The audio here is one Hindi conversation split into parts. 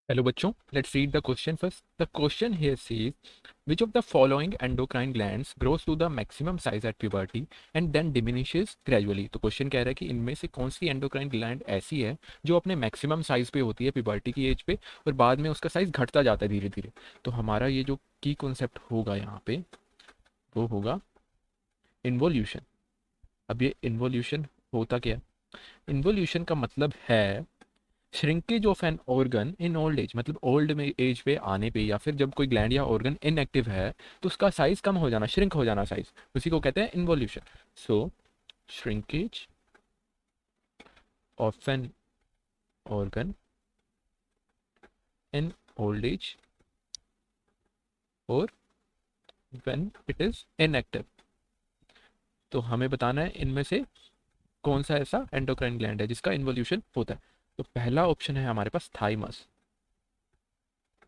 Hello बच्चों, let's read the question first. The question here says, which of the following endocrine glands grows to the maximum size at puberty and then diminishes gradually? तो क्वेश्चन कह रहा है कि इनमें से कौन सी एंडोक्राइन ग्लैंड ऐसी है जो अपने मैक्सिमम साइज पे होती है प्यूबर्टी की एज पे और बाद में उसका साइज घटता जाता है धीरे धीरे। तो हमारा ये जो की कॉन्सेप्ट होगा यहाँ पे वो होगा इन्वोल्यूशन। अब ये इन्वोल्यूशन होता क्या है? इन्वोल्यूशन का मतलब है shrinkage of an organ in old age, मतलब ओल्ड में एज पे आने पे या फिर जब कोई ग्लैंड या ऑर्गन इनएक्टिव है तो उसका साइज कम हो जाना, श्रिंक हो जाना साइज, उसी को कहते हैं involution. So shrinkage of an organ in old age और व्हेन इट इज इनएक्टिव। तो हमें बताना है इनमें से कौन सा ऐसा एंडोक्राइन ग्लैंड है जिसका इन्वोल्यूशन होता है। तो पहला ऑप्शन है हमारे पास थाइमस।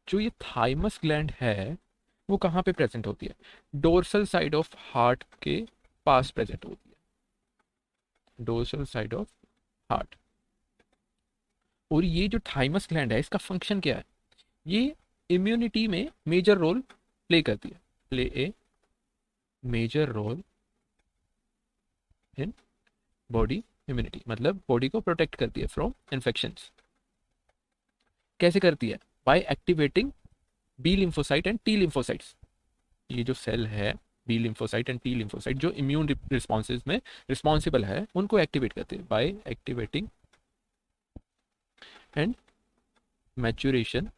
जो ये थाइमस ग्लैंड है वो कहाँ पे प्रेजेंट होती है? डोर्सल साइड ऑफ हार्ट के पास प्रेजेंट होती है, डोर्सल साइड ऑफ हार्ट। और ये जो थाइमस ग्लैंड है इसका फंक्शन क्या है? ये इम्यूनिटी में मेजर रोल प्ले करती है, play a major role in body immunity, मतलब बॉडी को प्रोटेक्ट करती है फ्रॉम इन्फेक्शंस। कैसे करती है? By activating B lymphocyte and T lymphocytes. ये जो सेल है B lymphocyte and T lymphocyte जो इम्यून रिस्पॉन्सेज में रिस्पॉन्सिबल है उनको एक्टिवेट करते हैं by activating and maturation,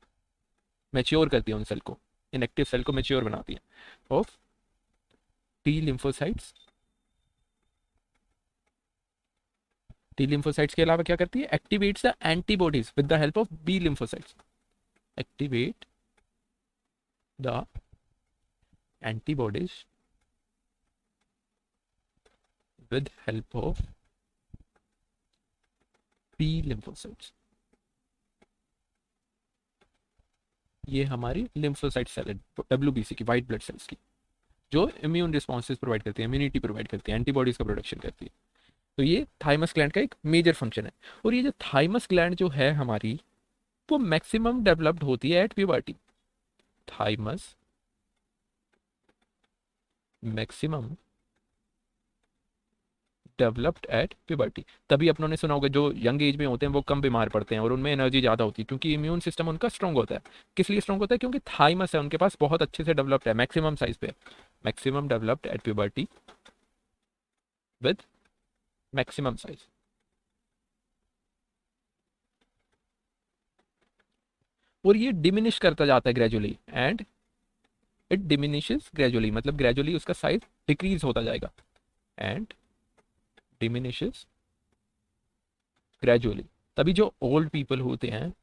mature करती है उन सेल को, इनएक्टिव सेल को मैच्योर बनाती है of T lymphocytes. T lymphocytes के अलावा क्या करती है? Activates the antibodies with the help of B lymphocytes, activate the antibodies with help of B lymphocytes. ये हमारी लिम्फोसाइट सेल है, डब्ल्यूबीसी की, वाइट ब्लड सेल्स की, जो इम्यून रिस्पॉन्सेज प्रोवाइड करती है, इम्यूनिटी प्रोवाइड करती है, एंटीबॉडीज का प्रोडक्शन करती है। तो ये थाइमस ग्लैंड का एक मेजर फंक्शन है। और ये जो थाइमस ग्लैंड जो है हमारी वो मैक्सिमम डेवलप्ड होती है at puberty. Thymus maximum developed at puberty. तभी अपनों ने सुना होगा जो यंग एज में होते हैं वो कम बीमार पड़ते हैं और उनमें एनर्जी ज़्यादा होती है क्योंकि इम्यून सिस्टम उनका स्ट्रॉन्ग होता है। किस लिए स्ट्रॉन्ग होता है? क्योंकि थाइमस है उनके पास बहुत अच्छे से डेवलप्ड है, मैक्सिमम साइज पे, maximum developed at puberty with maximum size. और ये डिमिनिश करता जाता है gradually, and it diminishes gradually, मतलब ग्रेजुअली उसका साइज डिक्रीज होता जाएगा, एंड डिमिनिशेस ग्रेजुअली। तभी जो ओल्ड पीपल होते हैं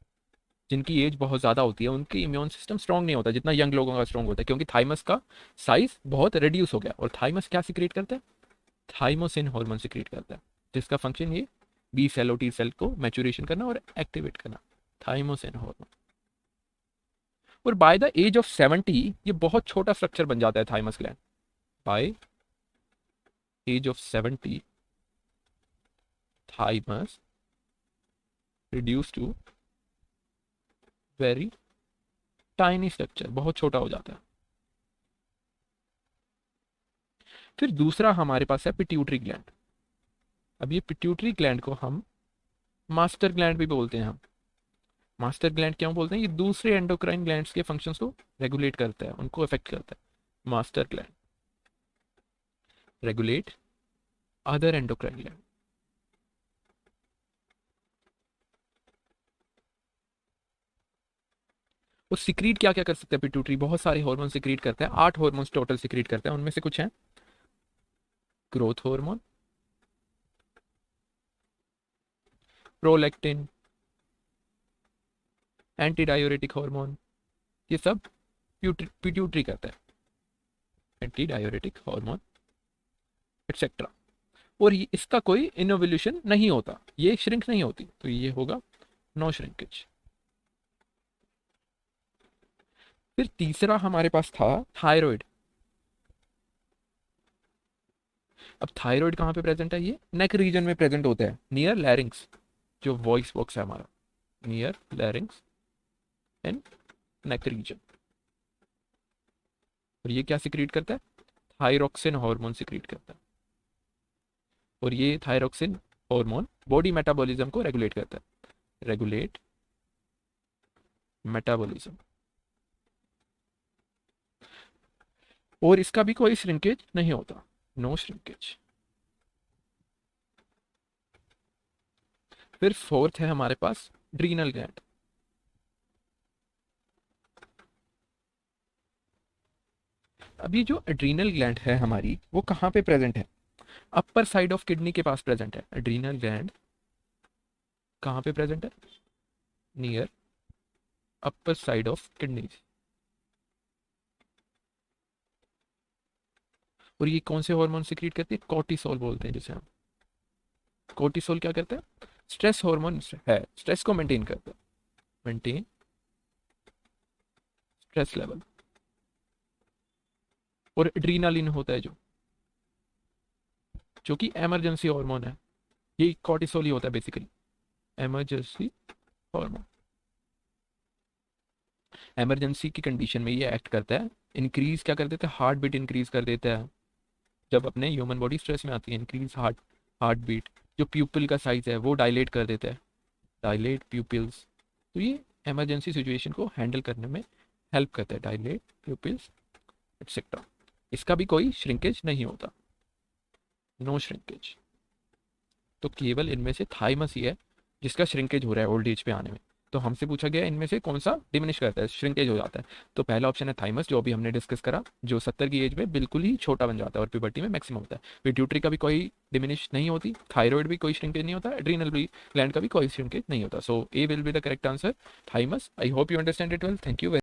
जिनकी एज बहुत ज़्यादा होती है उनकी इम्यून सिस्टम स्ट्रॉन्ग नहीं होता जितना यंग लोगों का स्ट्रॉन्ग होता है, क्योंकि थाइमस का साइज बहुत रिड्यूस हो गया। और थाइमस क्या सिक्रिएट करता है? थाइमोसिन हार्मोन सिक्रिएट करता है जिसका फंक्शन ये बी सेल और टी सेल को मैच्योरेशन करना और एक्टिवेट करना, थाइमोसिन हार्मोन। और बाय द एज ऑफ 70 ये बहुत छोटा स्ट्रक्चर बन जाता है thymus gland. By age of 70 thymus reduce to very tiny structure, बहुत छोटा हो जाता है। फिर दूसरा हमारे पास है पिट्यूटरी ग्लैंड। अब ये पिट्यूटरी ग्लैंड को हम मास्टर ग्लैंड भी बोलते हैं। हम मास्टर ग्लैंड क्यों बोलते हैं? ये दूसरे एंडोक्राइन ग्लैंड्स के फंक्शंस को रेगुलेट करता है, उनको अफेक्ट करता है। Master gland regulate other endocrine gland. वो सिक्रीट क्या क्या कर सकते हैं? पिट्यूटरी बहुत सारे हार्मोन सिक्रीट करता है, 8 हार्मोन्स टोटल सिक्रीट करता है। उनमें से कुछ हैं growth hormone, prolactin, anti diuretic hormone, ये सब पिट्यूटरी करता है, एंटी डायोरेटिक हार्मोन एक्सेट्रा। और इसका कोई इनोवल्यूशन नहीं होता, ये श्रिंक नहीं होती, तो ये होगा नो श्रिंकेज। फिर तीसरा हमारे पास था थायराइड। अब थायराइड कहाँ पे प्रेजेंट है? ये नेक रीजन में प्रेजेंट होता है, नियर लैरिंग्स, जो वॉइस बॉक्स है हमारा, नियर लैरिंग्स एंड नेक रीजन। और ये क्या सिक्रीट करता है? थायरोक्सिन हार्मोन सिक्रीट करता है। और ये थायरोक्सिन हार्मोन बॉडी मेटाबॉलिज्म को रेगुलेट करता है, रेगुलेट मेटाबॉलिज्म। और इसका भी कोई श्रिंकेज नहीं होता, नो श्रिंकेज। फिर फोर्थ है हमारे पास ड्रीनल ग्लैंड। अभी जो एड्रीनल ग्लैंड है हमारी, वो कहाँ पे प्रेजेंट है? अपर साइड ऑफ किडनी के पास प्रेजेंट है एड्रीनल ग्लैंड। कहाँ पे प्रेजेंट है? Near upper side of kidney. और ये कौन से हार्मोन सिक्रीट करती है? कोर्टिसोल बोलते हैं जिसे हम। कोर्टिसोल क्या करता है? स्ट्रेस हार्मोन है, स्ट्रेस को मेंटेन करता है, मेंटेन स्ट्रेस लेवल। और एड्रीनालिन होता है जो जो कि एमरजेंसी हार्मोन है। ये कोर्टिसोल ही होता है बेसिकली, एमरजेंसी हार्मोन। इमरजेंसी की कंडीशन में ये एक्ट करता है, इंक्रीज क्या कर देता है? हार्ट बीट इंक्रीज कर देता है। जब अपने ह्यूमन बॉडी स्ट्रेस में आती है, इंक्रीज हार्ट बीट। जो प्यूपिल का साइज है वो डायलेट कर देता है, डायलेट प्यूपिल्स। तो ये इमरजेंसी सिचुएशन को हैंडल करने में हेल्प करता है, डायलेट प्यूपिल्स एक्सेट्रा। इसका भी कोई श्रिंकेज नहीं होता, नो श्रिंकेज। तो केवल इनमें से थाइमस ही है जिसका श्रिंकेज हो रहा है ओल्ड एज पे आने में। तो हमसे पूछा गया इनमें से कौन सा डिमिनिश करता है, श्रिंकेज हो जाता है। तो पहला ऑप्शन है थाइमस, जो अभी हमने डिस्कस करा, जो 70 की एज में बिल्कुल ही छोटा बन जाता है और प्यूबर्टी में मैक्सिमम होता है। पिट्यूटरी का भी कोई डिमिनिश नहीं होती, थायराइड भी कोई श्रिंकेज नहीं होता, एड्रीनल भी ग्लैंड का भी कोई श्रिंकेज नहीं होता। So A will be the correct answer, thymus. I hope you understand it well. Thank you.